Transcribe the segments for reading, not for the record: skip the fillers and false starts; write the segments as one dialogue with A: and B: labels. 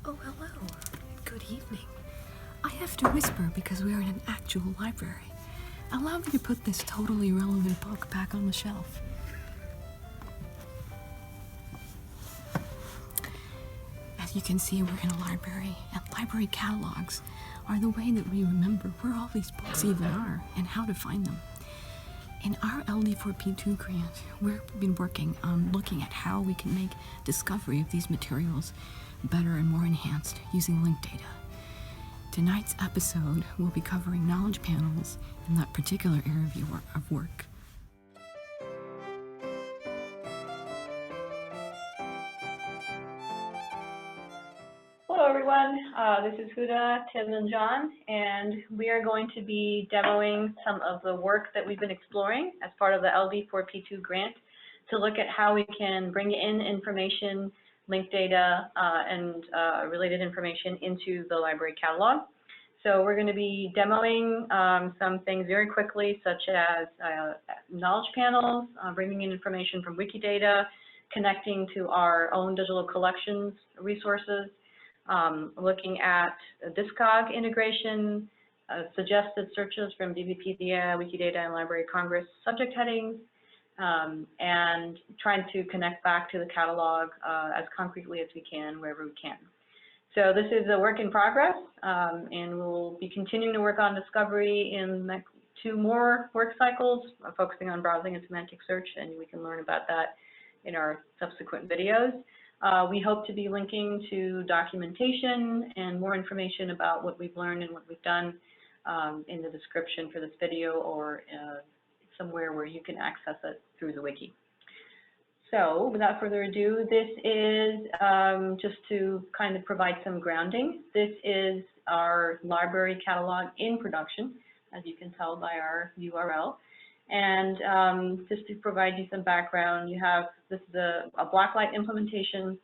A: Oh, hello. Good evening. I have to whisper because we are in an actual library. Allow me to put this totally irrelevant book back on the shelf. As you can see, we're in a library, and library catalogs are the way that we remember where all these books even are and how to find them. In our LD4P2 grant, we've been working on looking at how we can make discovery of these materials better and more enhanced using linked data. Tonight's episode will be covering knowledge panels in that particular area of work.
B: Hello everyone, this is Huda, Tim, and John, and we are going to be demoing some of the work that we've been exploring as part of the LD4P2 grant to look at how we can bring in information, linked data, and related information into the library catalog. So we're going to be demoing some things very quickly, such as knowledge panels, bringing in information from Wikidata, connecting to our own digital collections resources, looking at Discog integration, suggested searches from DBpedia, Wikidata, and Library of Congress subject headings, and trying to connect back to the catalog as concretely as we can, wherever we can. So this is a work in progress, and we'll be continuing to work on discovery in the 2 more work cycles, focusing on browsing and semantic search, and we can learn about that in our subsequent videos. We hope to be linking to documentation and more information about what we've learned and what we've done in the description for this video, or somewhere where you can access it through the wiki. So without further ado, this is just to kind of provide some grounding. This is our library catalog in production, as you can tell by our URL. And just to provide you some background, you have, this is a Blacklight implementation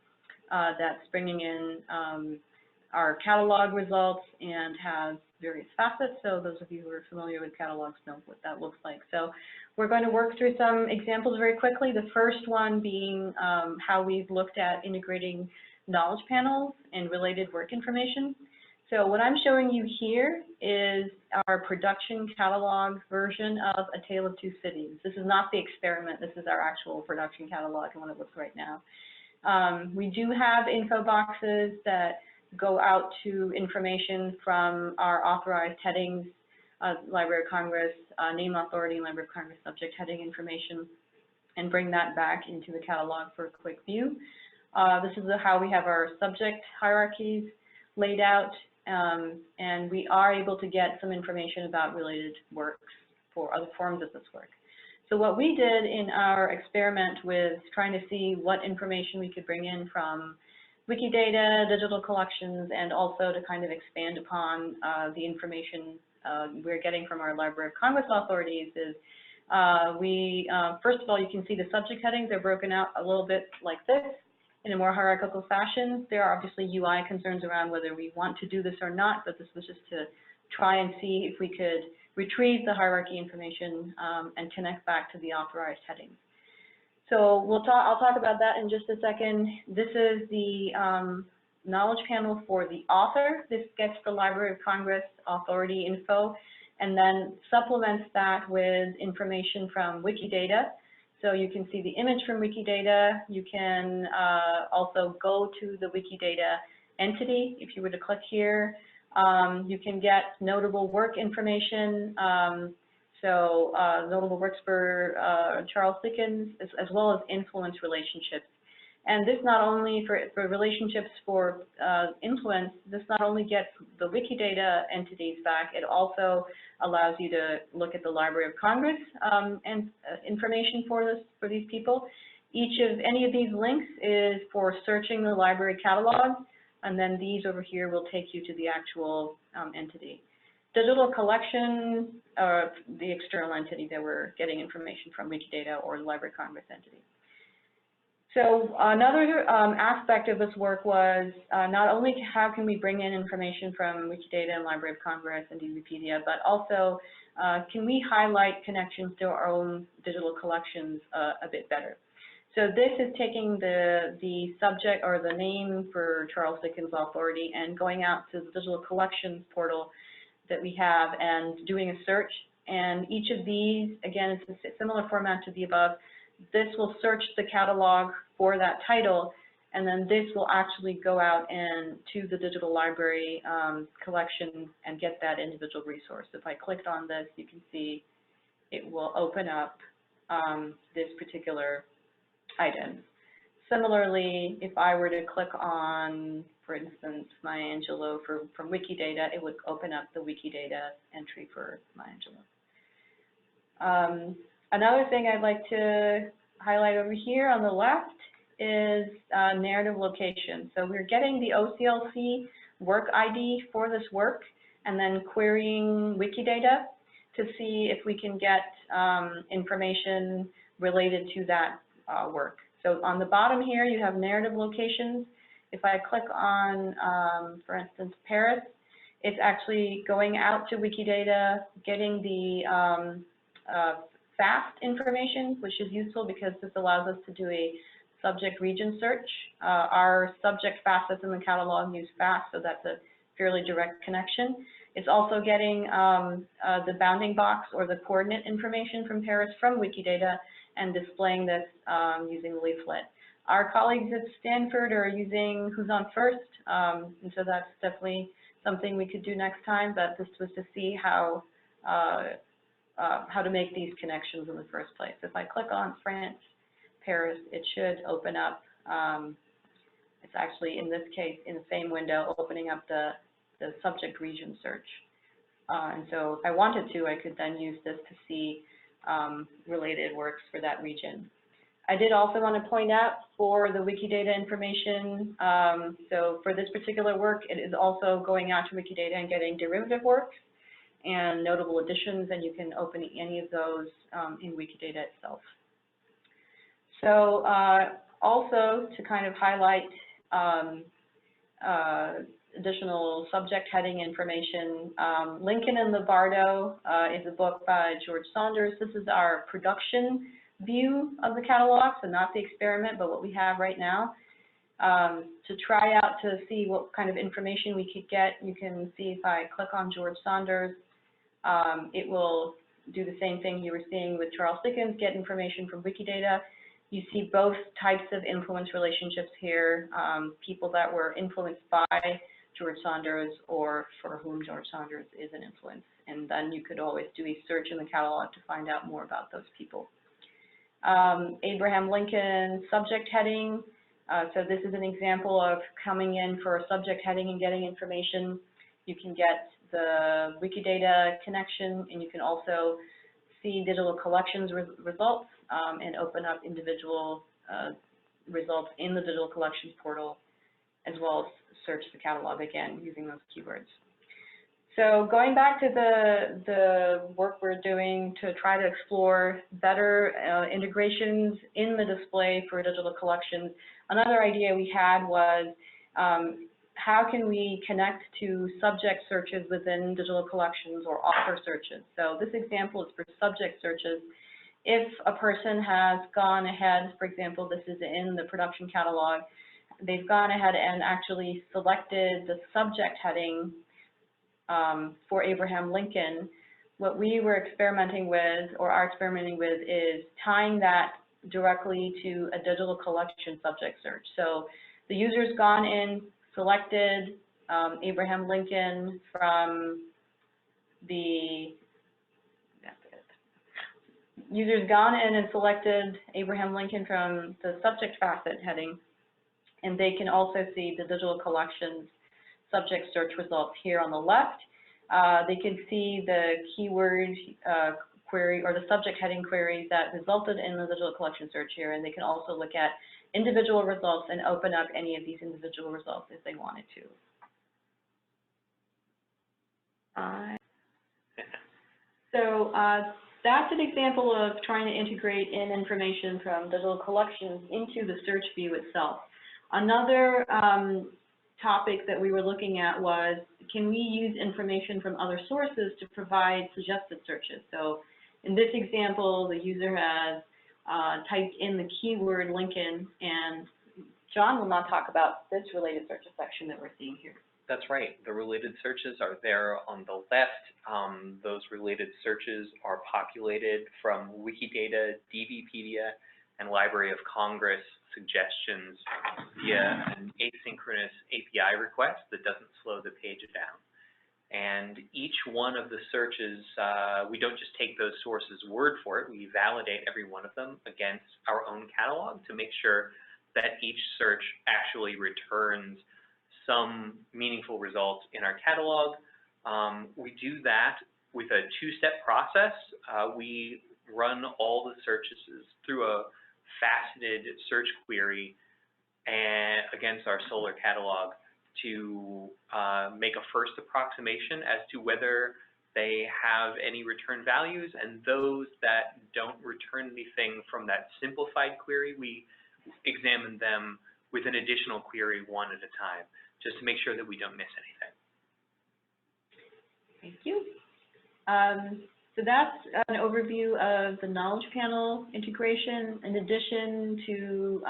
B: that's bringing in our catalog results and has various facets. So those of you who are familiar with catalogs know what that looks like. So we're going to work through some examples very quickly. The first one being how we've looked at integrating knowledge panels and related work information. So what I'm showing you here is our production catalog version of A Tale of Two Cities. This is not the experiment. This is our actual production catalog and what it looks right now. We do have info boxes that go out to information from our authorized headings, Library of Congress, name authority, Library of Congress subject heading information, and bring that back into the catalog for a quick view. This is how we have our subject hierarchies laid out. And we are able to get some information about related works for other forms of this work. So what we did in our experiment with trying to see what information we could bring in from Wikidata, digital collections, and also to kind of expand upon the information we're getting from our Library of Congress authorities is first of all, you can see the subject headings are broken out a little bit like this, in a more hierarchical fashion. There are obviously UI concerns around whether we want to do this or not, but this was just to try and see if we could retrieve the hierarchy information and connect back to the authorized headings. So I'll talk about that in just a second. This is the knowledge panel for the author. This gets the Library of Congress authority info and then supplements that with information from Wikidata. So you can see the image from Wikidata. You can also go to the Wikidata entity if you were to click here. You can get notable work information. Notable works for Charles Dickens, as well as influence relationships. And this not only for relationships for influence, this not only gets the Wikidata entities back, it also allows you to look at the Library of Congress and information for these people. Any of these links is for searching the library catalog, and then these over here will take you to the actual entity. Digital collection, the external entity that we're getting information from, Wikidata or the Library of Congress entity. So another aspect of this work was not only how can we bring in information from Wikidata and Library of Congress and DBpedia, but also can we highlight connections to our own digital collections a bit better. So this is taking the subject or the name for Charles Dickens Law Authority and going out to the digital collections portal that we have and doing a search. And each of these, again, it's a similar format to the above. This will search the catalog for that title, and then this will actually go out and to the digital library collection and get that individual resource. If I clicked on this, you can see it will open up this particular item. Similarly, if I were to click on, for instance, Maya Angelou from Wikidata, it would open up the Wikidata entry for Maya Angelou. Another thing I'd like to highlight over here on the left is narrative location. So we're getting the OCLC work ID for this work and then querying Wikidata to see if we can get information related to that work. So on the bottom here, you have narrative locations. If I click on, for instance, Paris, it's actually going out to Wikidata, getting the FAST information, which is useful because this allows us to do a subject region search. Our subject facets in the catalog use FAST, so that's a fairly direct connection. It's also getting the bounding box or the coordinate information from Paris from Wikidata and displaying this using leaflet. Our colleagues at Stanford are using Who's On First, and so that's definitely something we could do next time, but this was to see how to make these connections in the first place. If I click on France, Paris, it should open up, it's actually in this case in the same window opening up the subject region search. And so if I wanted to, I could then use this to see related works for that region. I did also want to point out for the Wikidata information, so for this particular work, it is also going out to Wikidata and getting derivative works and notable additions, and you can open any of those in Wikidata itself. So also to kind of highlight additional subject heading information, Lincoln and the Bardo is a book by George Saunders. This is our production view of the catalog, so not the experiment, but what we have right now. To try out to see what kind of information we could get, you can see if I click on George Saunders, it will do the same thing you were seeing with Charles Dickens, get information from Wikidata. You see both types of influence relationships here, people that were influenced by George Saunders or for whom George Saunders is an influence. And then you could always do a search in the catalog to find out more about those people. Abraham Lincoln subject heading. So this is an example of coming in for a subject heading and getting information. You can get the Wikidata connection, and you can also see digital collections results and open up individual results in the digital collections portal, as well as search the catalog again using those keywords. So going back to the work we're doing to try to explore better integrations in the display for digital collections, another idea we had was how can we connect to subject searches within digital collections or author searches. So this example is for subject searches. If a person has gone ahead, for example, this is in the production catalog, they've gone ahead and actually selected the subject heading for Abraham Lincoln, what we were experimenting with, or are experimenting with, is tying that directly to a digital collection subject search. So the user's gone in, selected Abraham Lincoln from the, user's gone in and selected Abraham Lincoln from the subject facet heading, and they can also see the digital collections subject search results here on the left. They can see the keyword query or the subject heading query that resulted in the digital collection search here, and they can also look at individual results and open up any of these individual results if they wanted to. So that's an example of trying to integrate in information from digital collections into the search view itself. Another topic that we were looking at was, can we use information from other sources to provide suggested searches? So in this example, the user has typed in the keyword Lincoln, and John will now talk about this related searches section that we're seeing here.
C: That's right. The related searches are there on the left. Those related searches are populated from Wikidata, DBpedia, and Library of Congress suggestions via an asynchronous API request that doesn't slow the page down. And each one of the searches, we don't just take those sources' word for it, we validate every one of them against our own catalog to make sure that each search actually returns some meaningful results in our catalog. We do that with a two-step process. We run all the searches through a faceted search query against our Solr catalog to make a first approximation as to whether they have any return values, and those that don't return anything from that simplified query, we examine them with an additional query one at a time, just to make sure that we don't miss anything.
B: Thank you. So that's an overview of the Knowledge Panel integration. In addition to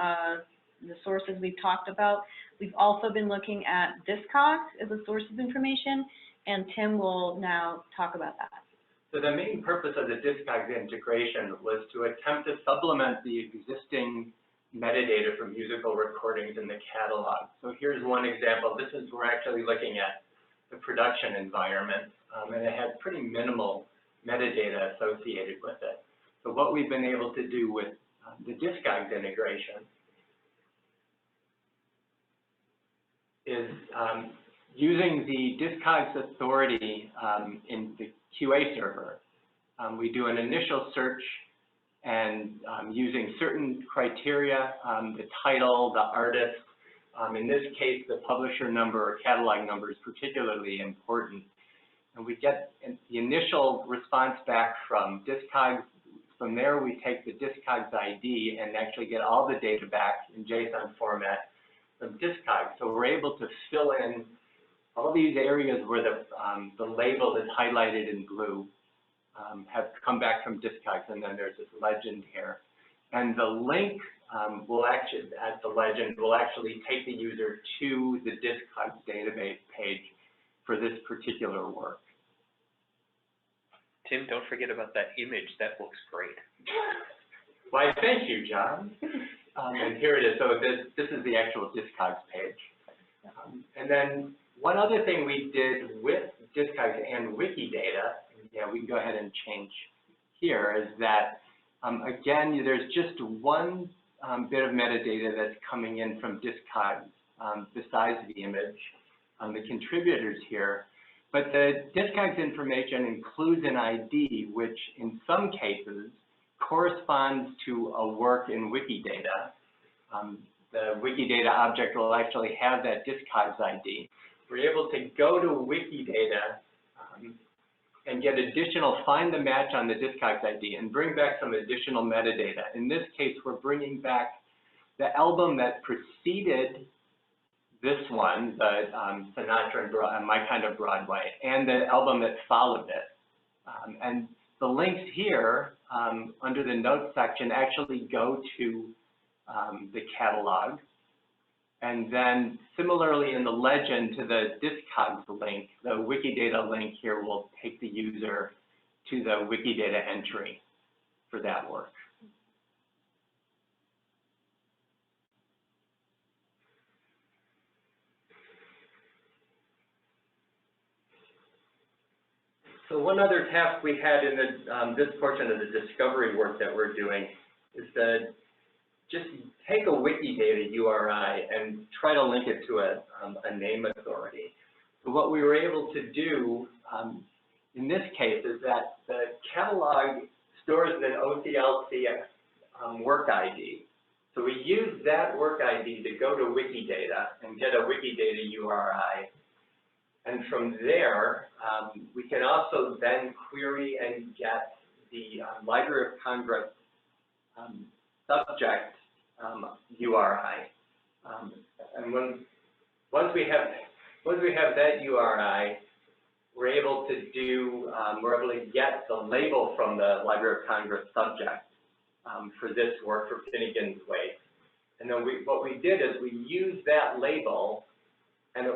B: the sources we've talked about, we've also been looking at Discogs as a source of information, and Tim will now talk about that.
D: So the main purpose of the Discogs integration was to attempt to supplement the existing metadata from musical recordings in the catalog. So here's one example. This is, we're actually looking at the production environment, and it has pretty minimal metadata associated with it. So what we've been able to do with the Discogs integration is using the Discogs authority in the QA server. We do an initial search, and using certain criteria, the title, the artist, in this case, the publisher number or catalog number is particularly important. And we get the initial response back from Discogs. From there, we take the Discogs ID and actually get all the data back in JSON format from Discogs. So we're able to fill in all these areas where the label is highlighted in blue. Have come back from Discogs, and then there's this legend here. And the link will actually, at the legend, will actually take the user to the Discogs database page for this particular work.
C: Tim, don't forget about that image. That looks great.
D: Why, thank you, John. And here it is. So this is the actual Discogs page. And then one other thing we did with Discogs and Wikidata, yeah, we can go ahead and change here, is that, again, there's just one bit of metadata that's coming in from Discogs besides the image, the contributors here. But the Discogs information includes an ID, which in some cases corresponds to a work in Wikidata. The Wikidata object will actually have that Discogs ID. We're able to go to Wikidata and get find the match on the Discogs ID and bring back some additional metadata. In this case, we're bringing back the album that preceded this one, the Sinatra and My Kind of Broadway, and the album that followed it. And the links here under the notes section actually go to the catalog. And then similarly in the legend to the Discogs link, the Wikidata link here will take the user to the Wikidata entry for that work. So one other task we had in this portion of the discovery work that we're doing is to just take a Wikidata URI and try to link it to a name authority. So what we were able to do in this case is that the catalog stores an OCLC work ID. So we use that work ID to go to Wikidata and get a Wikidata URI. And from there, we can also then query and get the Library of Congress subject URI. And once we have that URI, we're able to get the label from the Library of Congress subject for this work for Finnegan's Wake. And then what we did is we used that label, and it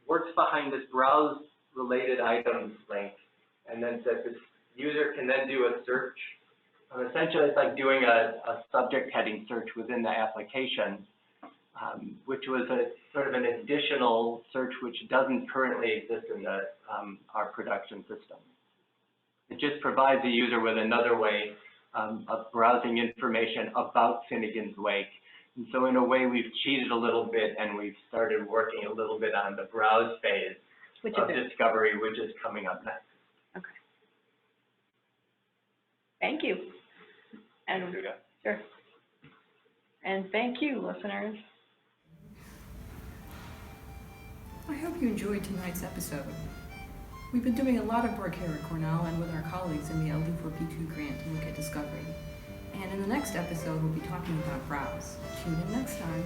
D: works behind this browse related items link, and then says this user can then do a search. Essentially, it's like doing a subject heading search within the application, which was a sort of an additional search which doesn't currently exist in the, our production system. It just provides the user with another way of browsing information about Finnegan's Wake. And so in a way, we've cheated a little bit, and we've started working a little bit on the browse phase of discovery, which is coming up next.
B: Okay. Thank you. And sure. And thank you, listeners.
A: I hope you enjoyed tonight's episode. We've been doing a lot of work here at Cornell and with our colleagues in the LD4P2 grant to look at discovery. And in the next episode, we'll be talking about browse. Tune in next time.